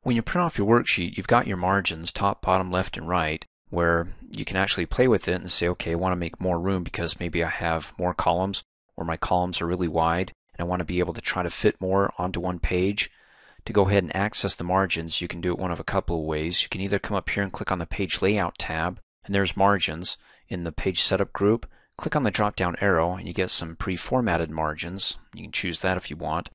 When you print off your worksheet, you've got your margins, top, bottom, left, and right, where you can actually play with it and say, okay, I want to make more room because maybe I have more columns, or my columns are really wide, and I want to be able to try to fit more onto one page. To go ahead and access the margins, you can do it one of a couple of ways. You can either come up here and click on the Page Layout tab, and there's margins in the Page Setup group. Click on the drop-down arrow, and you get some pre-formatted margins. You can choose that if you want.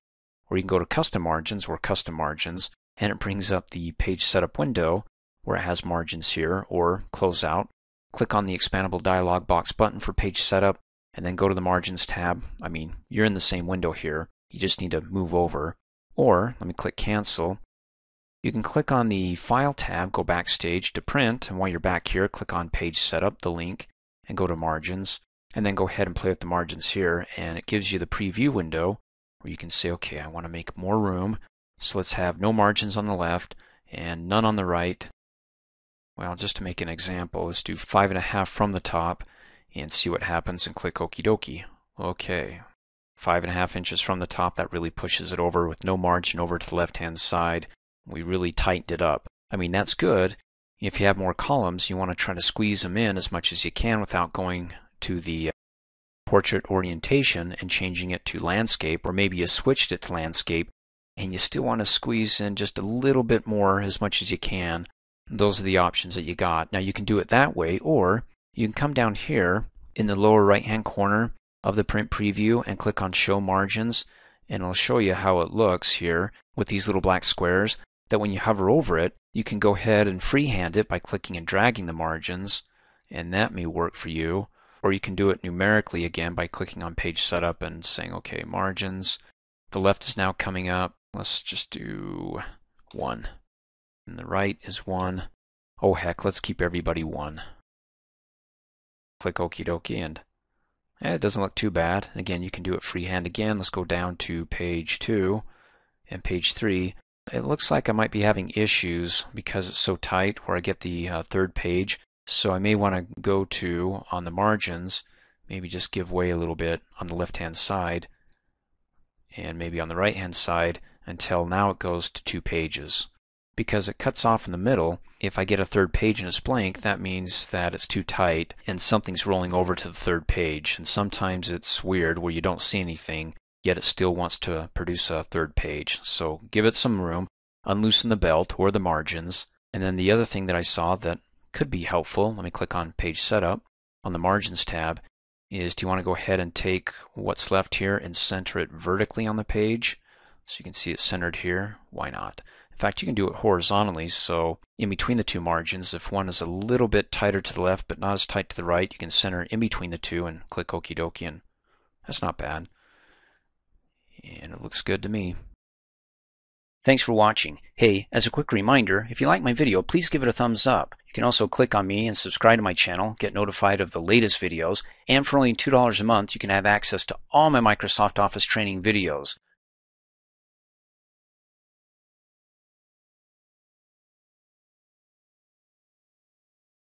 Or you can go to Custom Margins or Custom Margins, and it brings up the Page Setup window where it has margins here, or Close Out. Click on the expandable dialog box button for Page Setup, and then go to the Margins tab. I mean, you're in the same window here. You just need to move over. Or, let me click Cancel. You can click on the File tab, go Backstage to print, and while you're back here, click on Page Setup, the link, and go to Margins. And then go ahead and play with the margins here, and it gives you the preview window where you can say, okay, I want to make more room. So let's have no margins on the left and none on the right. Well, just to make an example, let's do 5.5 from the top and see what happens and click Okie dokie. Okay, 5.5 inches from the top, that really pushes it over with no margin over to the left-hand side. We really tightened it up. I mean, that's good. If you have more columns, you want to try to squeeze them in as much as you can without going to the portrait orientation and changing it to landscape, or maybe you switched it to landscape and you still want to squeeze in just a little bit more as much as you can. Those are the options that you got. Now you can do it that way, or you can come down here in the lower right hand corner of the print preview and click on Show Margins, and it'll show you how it looks here with these little black squares, that when you hover over it you can go ahead and freehand it by clicking and dragging the margins, and that may work for you. Or you can do it numerically again by clicking on Page Setup and saying, okay, margins. The left is now coming up. Let's just do 1. And the right is 1. Oh heck, let's keep everybody 1. Click Okie dokie, and it doesn't look too bad. Again, you can do it freehand again. Let's go down to page 2 and page 3. It looks like I might be having issues because it's so tight where I get the third page. So I may want to go to, on the margins, maybe just give way a little bit on the left-hand side, and maybe on the right-hand side until now it goes to 2 pages. Because it cuts off in the middle, if I get a third page and it's blank, that means that it's too tight and something's rolling over to the third page. And sometimes it's weird where you don't see anything, yet it still wants to produce a third page. So give it some room, unloosen the belt or the margins. And then the other thing that I saw that could be helpful, let me click on Page Setup on the Margins tab, is do you want to go ahead and take what's left here and center it vertically on the page? So you can see it centered here. Why not? In fact, you can do it horizontally, so in between the 2 margins, if one is a little bit tighter to the left but not as tight to the right, you can center in between the 2 and click Okie dokie, and that's not bad. And it looks good to me. Thanks for watching. Hey, as a quick reminder, if you like my video, please give it a thumbs up. You can also click on me and subscribe to my channel, get notified of the latest videos, and for only $2 a month, you can have access to all my Microsoft Office training videos.